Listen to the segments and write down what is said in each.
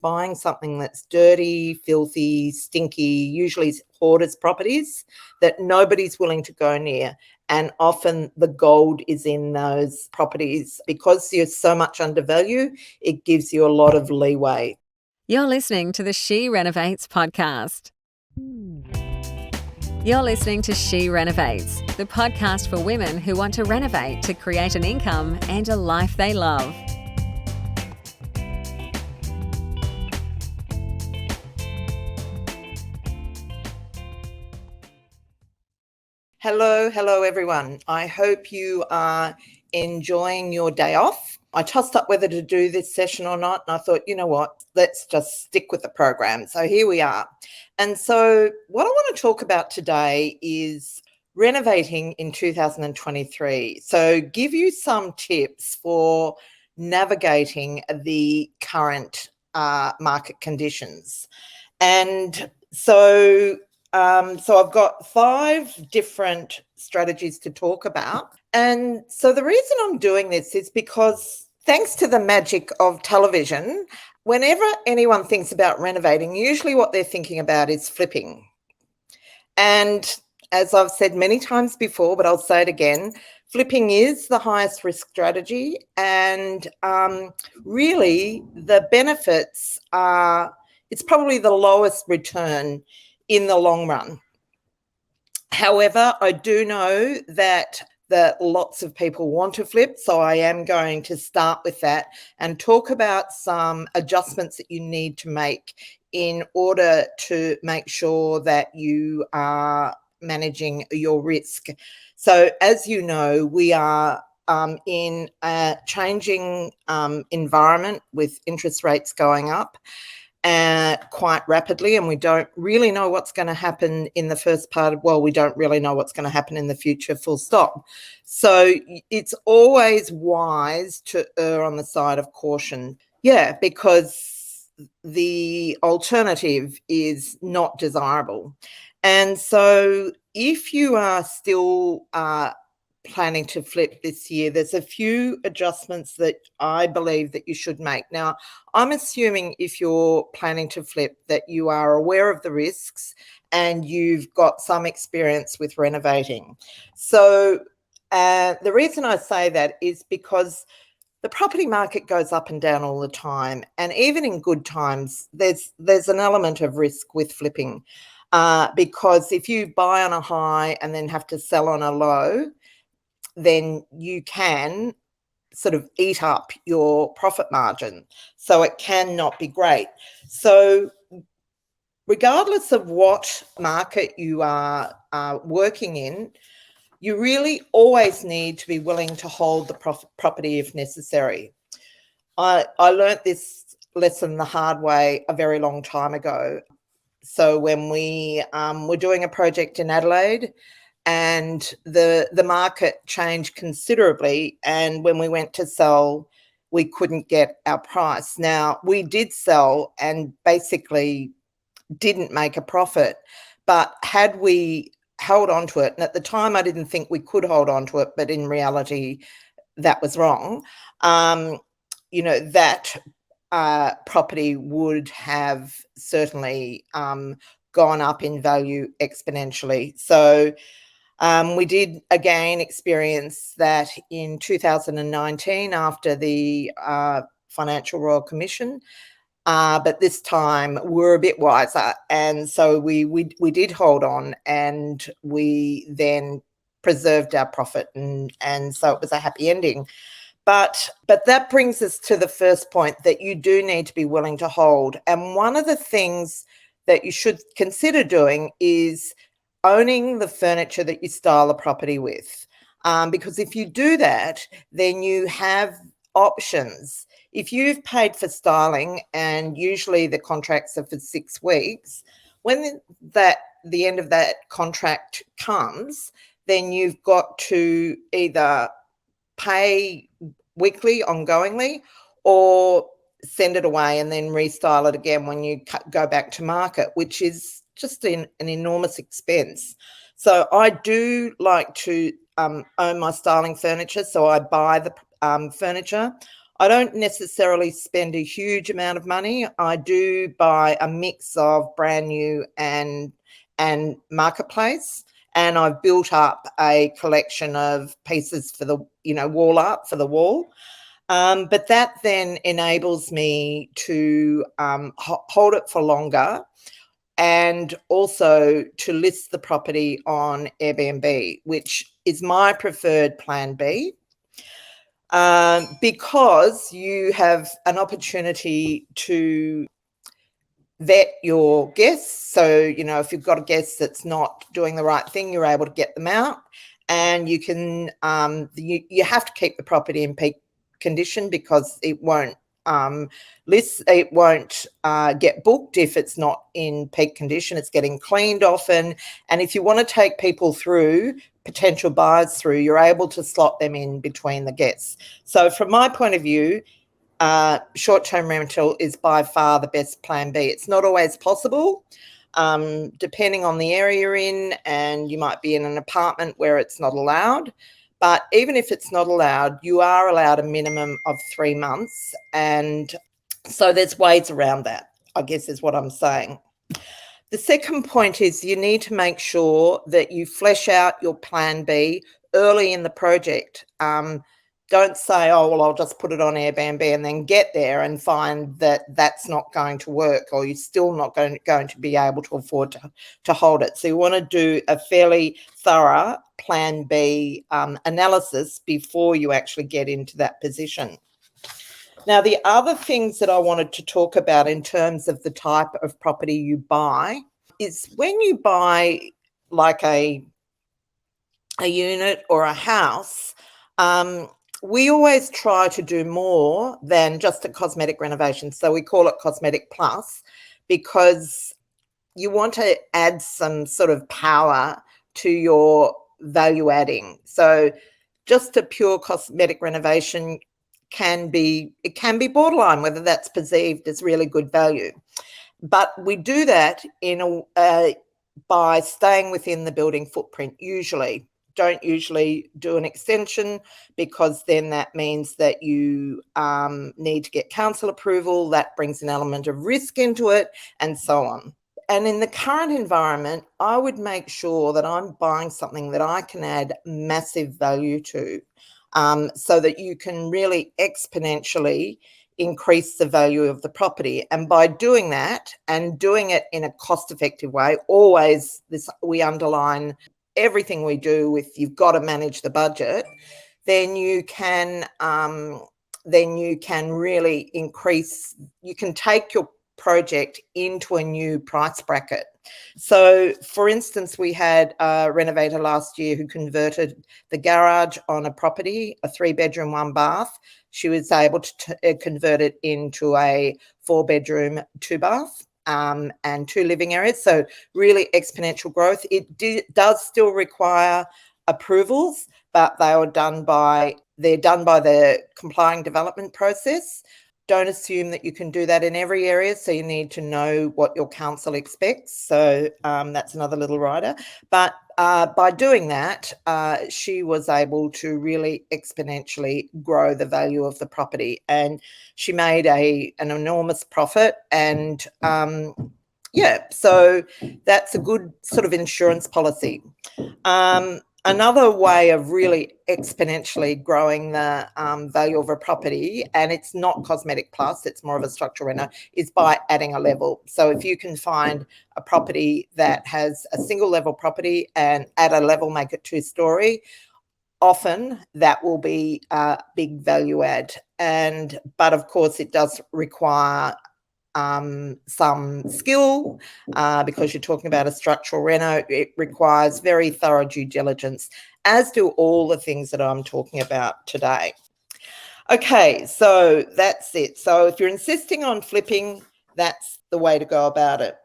buying something that's dirty, filthy, stinky, usually hoarders properties that nobody's willing to go near. And often the gold is in those properties. Because you're so much undervalue, it gives you a lot of leeway. You're listening to the She Renovates podcast. You're listening to She Renovates, the podcast for women who want to renovate to create an income and a life they love. Hello everyone. I hope you are enjoying your day off. I tossed up whether to do this session or not, and I thought, you know what, let's just stick with the program. So here we are. And so what I want to talk about today is renovating in 2023. So give you some tips for navigating the current market conditions. And so I've got 5 different strategies to talk about. And so the reason I'm doing this is because thanks to the magic of television, whenever anyone thinks about renovating, usually what they're thinking about is flipping. And as I've said many times before, but I'll say it again, flipping is the highest risk strategy. And really the benefits are, it's probably the lowest return in the long run. However, I do know that lots of people want to flip, so I am going to start with that and talk about some adjustments that you need to make in order to make sure that you are managing your risk. So as you know, we are in a changing environment with interest rates going up quite rapidly, and we don't really know what's going to happen in the first part of, we don't really know what's going to happen in the future, full stop. So it's always wise to err on the side of caution. Yeah, because the alternative is not desirable. And so if you are still planning to flip this year, there's a few adjustments that I believe that you should make. Now, I'm assuming if you're planning to flip that you are aware of the risks and you've got some experience with renovating. So the reason I say that is because the property market goes up and down all the time, and even in good times, there's an element of risk with flipping because if you buy on a high and then have to sell on a low, then you can sort of eat up your profit margin. So it cannot be great. So regardless of what market you are working in, you really always need to be willing to hold the property if necessary. I learnt this lesson the hard way a very long time ago. So when we were doing a project in Adelaide, and the market changed considerably, and when we went to sell, we couldn't get our price. Now, we did sell and basically didn't make a profit, but had we held on to it, and at the time I didn't think we could hold on to it, but in reality that was wrong, that property would have certainly gone up in value exponentially. So we did again experience that in 2019 after the Financial Royal Commission, but this time we're a bit wiser, and so we did hold on, and we then preserved our profit, and so it was a happy ending. But that brings us to the first point, that you do need to be willing to hold. And one of the things that you should consider doing is owning the furniture that you style a property with, because if you do that, then you have options. If you've paid for styling, and usually the contracts are for 6 weeks, when the end of that contract comes, then you've got to either pay weekly, ongoingly, or send it away and then restyle it again when you go back to market, which is just an enormous expense. So I do like to own my styling furniture. So I buy the furniture, I don't necessarily spend a huge amount of money. I do buy a mix of brand new and marketplace, and I've built up a collection of pieces for the wall art for the wall. But that then enables me to hold it for longer, and also to list the property on Airbnb, which is my preferred plan B, because you have an opportunity to vet your guests. So, if you've got a guest that's not doing the right thing, you're able to get them out, and you can, you have to keep the property in peak condition, because it won't it won't get booked if it's not in peak condition. It's getting cleaned often, and if you want to take people through, potential buyers through, you're able to slot them in between the guests. So from my point of view, short-term rental is by far the best plan B. It's not always possible, depending on the area you're in, and you might be in an apartment where it's not allowed. But even if it's not allowed, you are allowed a minimum of 3 months. And so there's ways around that, I guess, is what I'm saying. The second point is you need to make sure that you flesh out your plan B early in the project. Don't say, oh, well, I'll just put it on Airbnb, and then get there and find that that's not going to work, or you're still not going to be able to afford to hold it. So you want to do a fairly thorough plan B analysis before you actually get into that position. Now, the other things that I wanted to talk about in terms of the type of property you buy is when you buy like a unit or a house, we always try to do more than just a cosmetic renovation. So we call it Cosmetic Plus, because you want to add some sort of power to your value adding. So just a pure cosmetic renovation can be borderline, whether that's perceived as really good value. But we do that by staying within the building footprint usually. Don't usually do an extension, because then that means that you need to get council approval. That brings an element of risk into it, and so on. And in the current environment, I would make sure that I'm buying something that I can add massive value to, so that you can really exponentially increase the value of the property. And by doing that, and doing it in a cost-effective way, always we underline everything we do with, you've got to manage the budget, then you can really increase, you can take your project into a new price bracket. So for instance, we had a renovator last year who converted the garage on a property, a 3-bedroom, 1 bath. She was able to convert it into a 4-bedroom, 2 bath. And 2 living areas, so really exponential growth. It does still require approvals, but they're done by the complying development process. Don't assume that you can do that in every area, so you need to know what your council expects. So that's another little rider. But by doing that, she was able to really exponentially grow the value of the property, and she made an enormous profit. And so that's a good sort of insurance policy. Another way of really exponentially growing the value of a property, and it's not Cosmetic Plus, it's more of a structural reno, is by adding a level. So if you can find a property that has a single level property and add a level, make it 2-story, often that will be a big value add. But of course it does require some skill, because you're talking about a structural reno. It requires very thorough due diligence, as do all the things that I'm talking about today. Okay, so that's it. So if you're insisting on flipping, that's the way to go about it.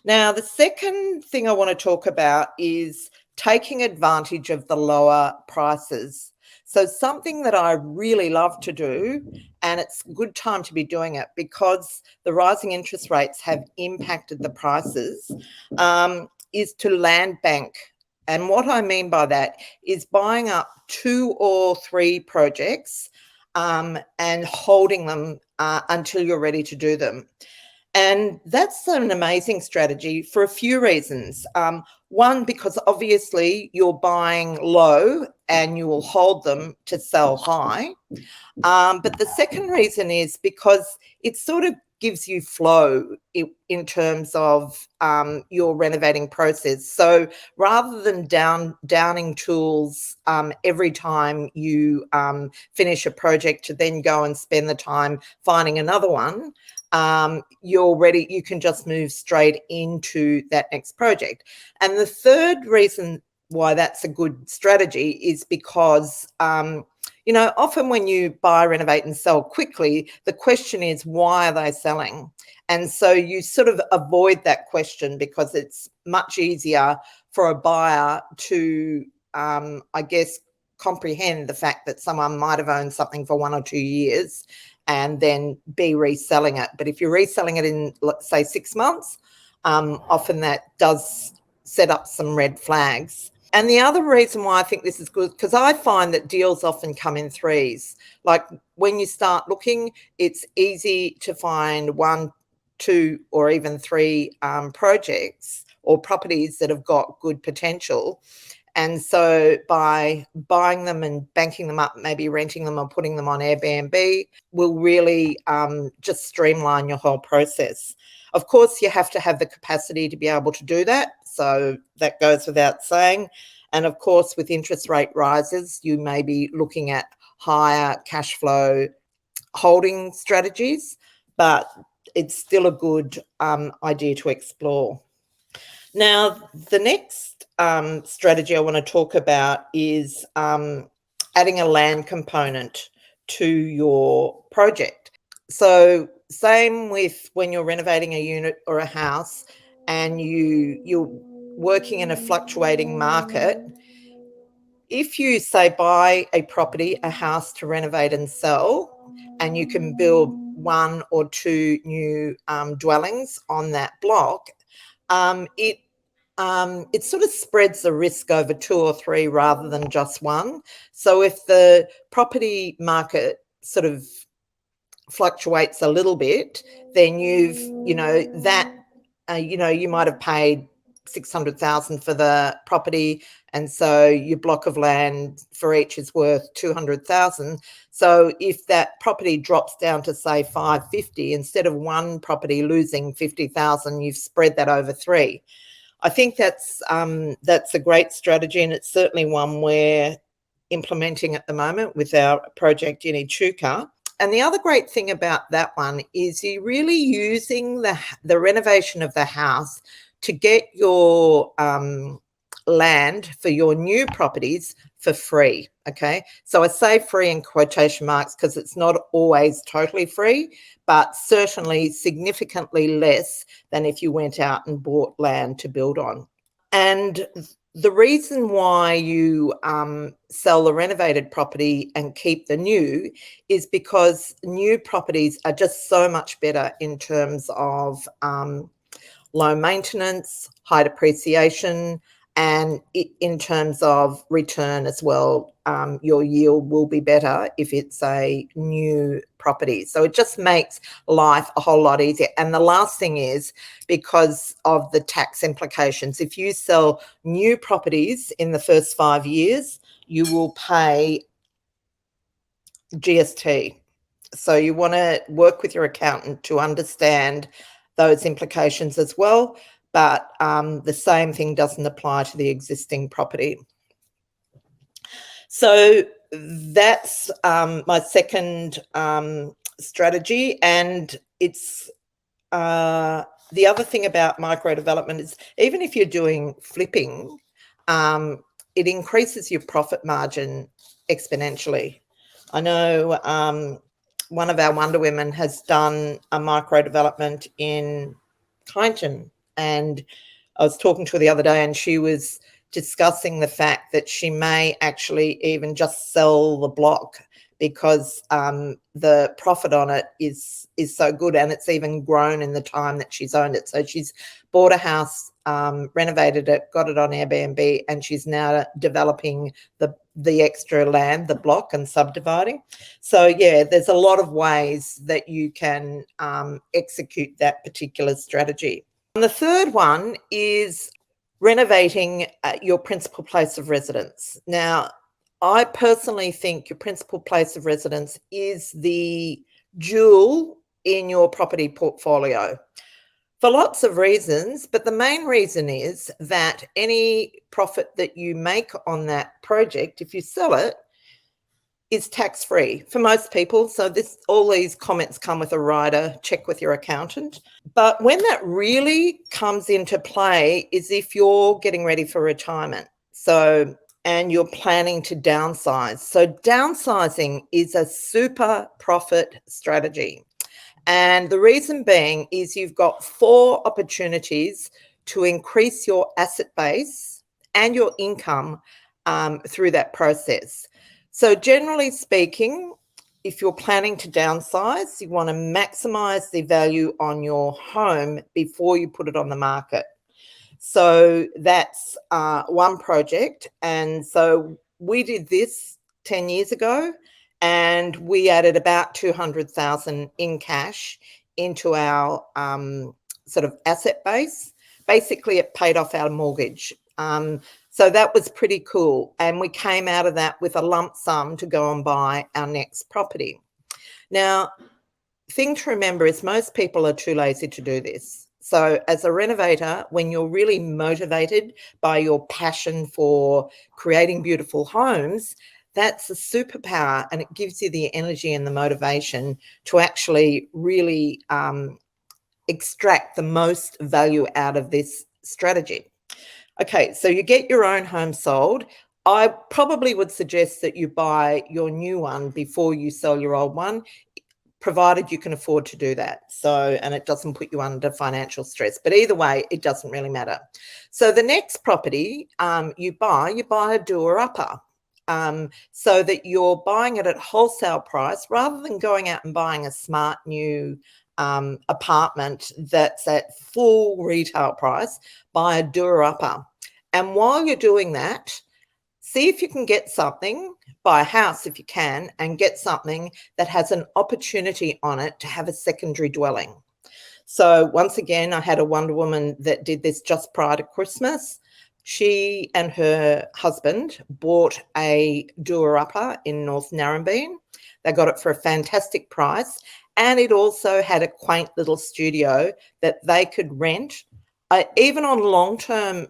Now, the second thing I want to talk about is taking advantage of the lower prices. So something that I really love to do, and it's a good time to be doing it because the rising interest rates have impacted the prices, is to land bank. And what I mean by that is buying up 2 or 3 projects and holding them until you're ready to do them. And that's an amazing strategy for a few reasons. One, because obviously you're buying low and you will hold them to sell high. But the second reason is because it sort of gives you flow in terms of your renovating process. So rather than downing tools every time you finish a project to then go and spend the time finding another one, you can just move straight into that next project. And the third reason why that's a good strategy is because often when you buy, renovate and sell quickly, the question is, why are they selling? And so you sort of avoid that question because it's much easier for a buyer to, comprehend the fact that someone might have owned something for 1 or 2 years and then be reselling it. But if you're reselling it in, let's say, 6 months, often that does set up some red flags. And the other reason why I think this is good, because I find that deals often come in threes. Like when you start looking, it's easy to find 1, 2, or even 3 projects or properties that have got good potential. And so by buying them and banking them up, maybe renting them or putting them on Airbnb will really just streamline your whole process. Of course, you have to have the capacity to be able to do that. So that goes without saying. And of course, with interest rate rises, you may be looking at higher cash flow holding strategies, but it's still a good idea to explore. Now, the next strategy I want to talk about is adding a land component to your project. So same with when you're renovating a unit or a house and you're working in a fluctuating market. If you say buy a property, a house to renovate and sell, and you can build 1 or 2 new dwellings on that block, it sort of spreads the risk over 2 or 3 rather than just 1. So if the property market sort of fluctuates a little bit, then you might have paid 600,000 for the property, and so your block of land for each is worth 200,000. So if that property drops down to say 550, instead of one property losing 50,000, you've spread that over 3. I think that's a great strategy, and it's certainly one we're implementing at the moment with our project in Echuca. And the other great thing about that one is you're really using the renovation of the house to get your land for your new properties for free, okay? So I say free in quotation marks because it's not always totally free, but certainly significantly less than if you went out and bought land to build on. And the reason why you sell the renovated property and keep the new is because new properties are just so much better in terms of low maintenance, high depreciation, and in terms of return as well. Your yield will be better if it's a new property. So it just makes life a whole lot easier. And the last thing is, because of the tax implications, if you sell new properties in the first 5 years, you will pay GST. So you want to work with your accountant to understand those implications as well. But the same thing doesn't apply to the existing property. So that's my second strategy. And it's the other thing about micro development is even if you're doing flipping, it increases your profit margin exponentially. I know one of our Wonder Women has done a micro development in Kyneton, and I was talking to her the other day and she was discussing the fact that she may actually even just sell the block because the profit on it is so good, and it's even grown in the time that she's owned it. So she's bought a house, renovated it, got it on Airbnb, and she's now developing the the extra land, the block, and subdividing. So yeah, there's a lot of ways that you can execute that particular strategy. And the third one is renovating your principal place of residence. Now, I personally think your principal place of residence is the jewel in your property portfolio for lots of reasons, but the main reason is that any profit that you make on that project, if you sell it, is tax-free for most people. So all these comments come with a rider, check with your accountant. But when that really comes into play is if you're getting ready for retirement. And you're planning to downsize. So downsizing is a super profit strategy. And the reason being is you've got 4 opportunities to increase your asset base and your income through that process. So generally speaking, if you're planning to downsize, you want to maximize the value on your home before you put it on the market. So that's one project. And so we did this 10 years ago, and we added about 200,000 in cash into our sort of asset base. Basically, it paid off our mortgage. So that was pretty cool. And we came out of that with a lump sum to go and buy our next property. Now, thing to remember is most people are too lazy to do this. So as a renovator, when you're really motivated by your passion for creating beautiful homes, that's a superpower, and it gives you the energy and the motivation to actually really extract the most value out of this strategy. Okay, so you get your own home sold. I probably would suggest that you buy your new one before you sell your old one, provided you can afford to do that. So, and it doesn't put you under financial stress. But either way, it doesn't really matter. So the next property you buy a doer-upper. So that you're buying it at wholesale price rather than going out and buying a smart new apartment that's at full retail price. Buy a doer-upper. And while you're doing that, see if you can get something, buy a house if you can, and get something that has an opportunity on it to have a secondary dwelling. So once again, I had a Wonder Woman that did this just prior to Christmas. She and her husband bought a doer-upper in North Narrabeen. They got it for a fantastic price, and it also had a quaint little studio that they could rent. Even on long-term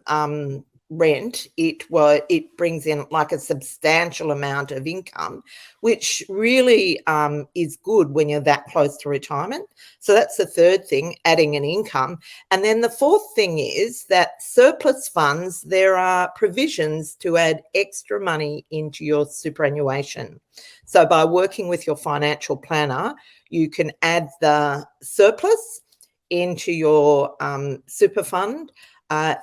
rent, it brings in like a substantial amount of income, which really is good when you're that close to retirement. So that's the third thing, adding an income. And then the fourth thing is that surplus funds, there are provisions to add extra money into your superannuation. So by working with your financial planner, you can add the surplus into your super fund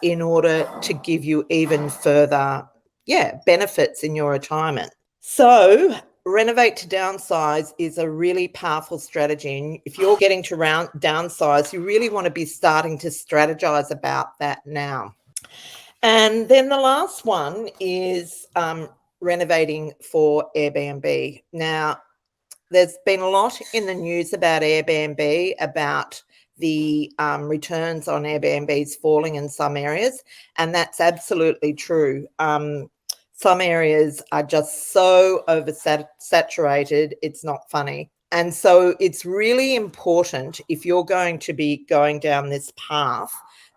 in order to give you even further benefits in your retirement. So renovate to downsize is a really powerful strategy. And if you're getting to downsize, you really want to be starting to strategize about that now. And then the last one is renovating for Airbnb. Now, there's been a lot in the news about Airbnb, about the returns on Airbnbs falling in some areas, and that's absolutely true. Some areas are just so oversaturated, it's not funny. And so it's really important, if you're going to be going down this path,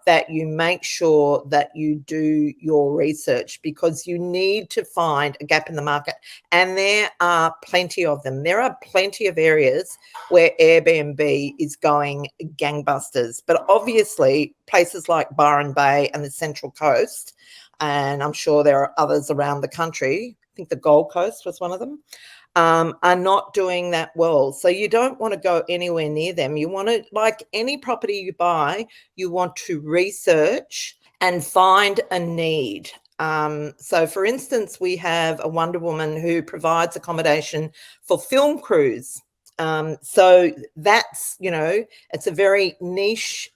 that you make sure that you do your research, because you need to find a gap in the market. And there are plenty of them. There are plenty of areas where Airbnb is going gangbusters. But obviously, places like Byron Bay and the Central Coast, and I'm sure there are others around the country, I think the Gold Coast was one of them, are not doing that well. So you don't want to go anywhere near them. You want to, like any property you buy, you want to research and find a need. So for instance, we have a Wonder Woman who provides accommodation for film crews. So that's, it's a very niche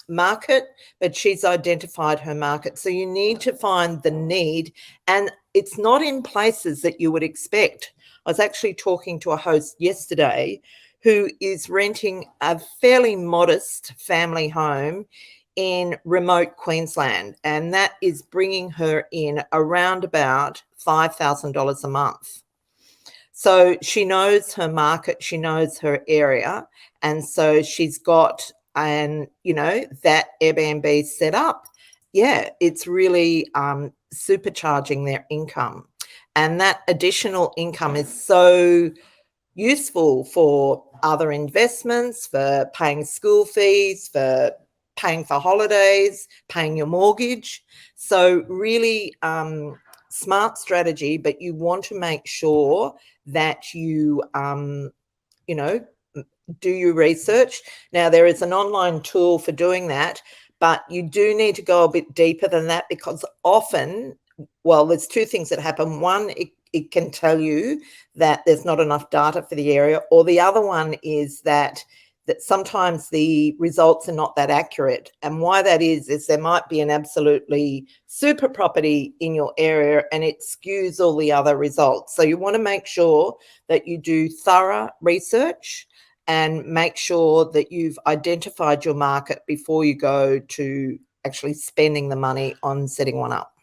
market, but she's identified her market. So you need to find the need, and it's not in places that you would expect. I was actually talking to a host yesterday who is renting a fairly modest family home in remote Queensland, and that is bringing her in around about $5,000 a month. So she knows her market, she knows her area, and so she's got that Airbnb set up. Yeah, it's really supercharging their income, and that additional income is so useful for other investments, for paying school fees, for paying for holidays, paying your mortgage. So really smart strategy, but you want to make sure that you do your research. Now, there is an online tool for doing that, but you do need to go a bit deeper than that, because often, well, there's two things that happen. One, it can tell you that there's not enough data for the area, or the other one is that sometimes the results are not that accurate. And why that is there might be an absolutely super property in your area and it skews all the other results. So you want to make sure that you do thorough research and make sure that you've identified your market before you go to actually spending the money on setting one up.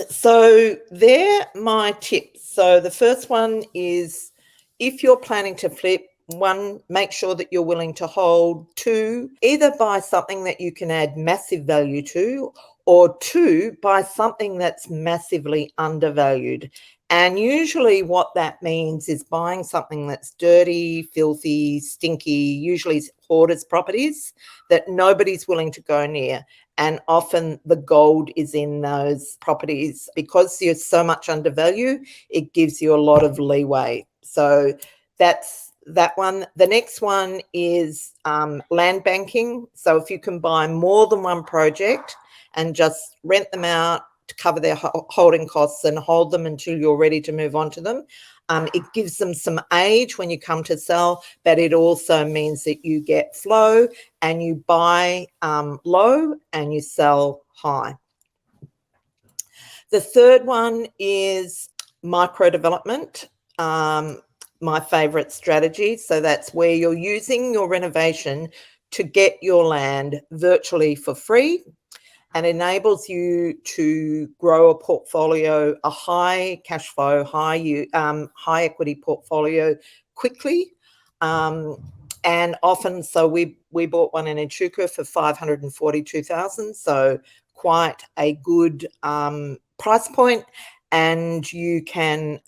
So they're my tips. So the first one is, if you're planning to flip, one, make sure that you're willing to hold. Two, either buy something that you can add massive value to, or two, buy something that's massively undervalued. And usually what that means is buying something that's dirty, filthy, stinky, usually hoarders properties that nobody's willing to go near. And often the gold is in those properties. Because you're so much undervalue, it gives you a lot of leeway. So that's that one. The next one is land banking. So if you can buy more than one project and just rent them out to cover their holding costs and hold them until you're ready to move on to them. It gives them some age when you come to sell, but it also means that you get flow and you buy low and you sell high. The third one is micro development, my favourite strategy. So that's where you're using your renovation to get your land virtually for free, and enables you to grow a portfolio, a high cash flow, high equity portfolio quickly. And often, so we bought one in Echuca for $542,000, so quite a good price point. And you can,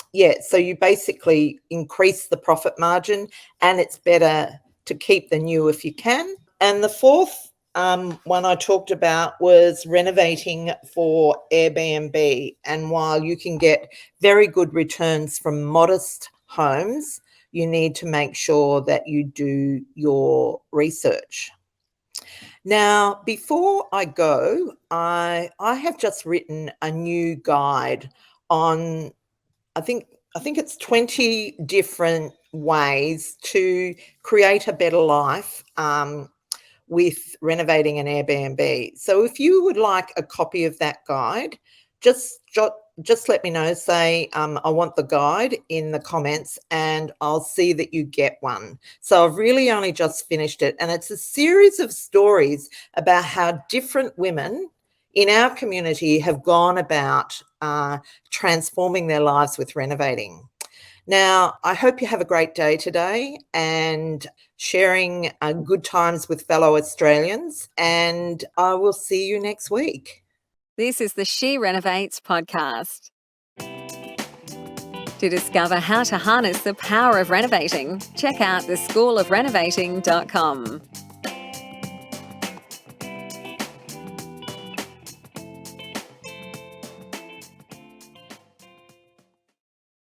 so you basically increase the profit margin, and it's better to keep the new if you can. And the fourth one I talked about was renovating for Airbnb. And while you can get very good returns from modest homes, you need to make sure that you do your research. Now, before I go, I have just written a new guide on, I think it's 20 different ways to create a better life with renovating an Airbnb. So if you would like a copy of that guide, just let me know. Say, I want the guide in the comments, and I'll see that you get one. So I've really only just finished it, and it's a series of stories about how different women in our community have gone about transforming their lives with renovating. Now, I hope you have a great day today and sharing good times with fellow Australians, and I will see you next week. This is the She Renovates podcast. To discover how to harness the power of renovating, check out theschoolofrenovating.com.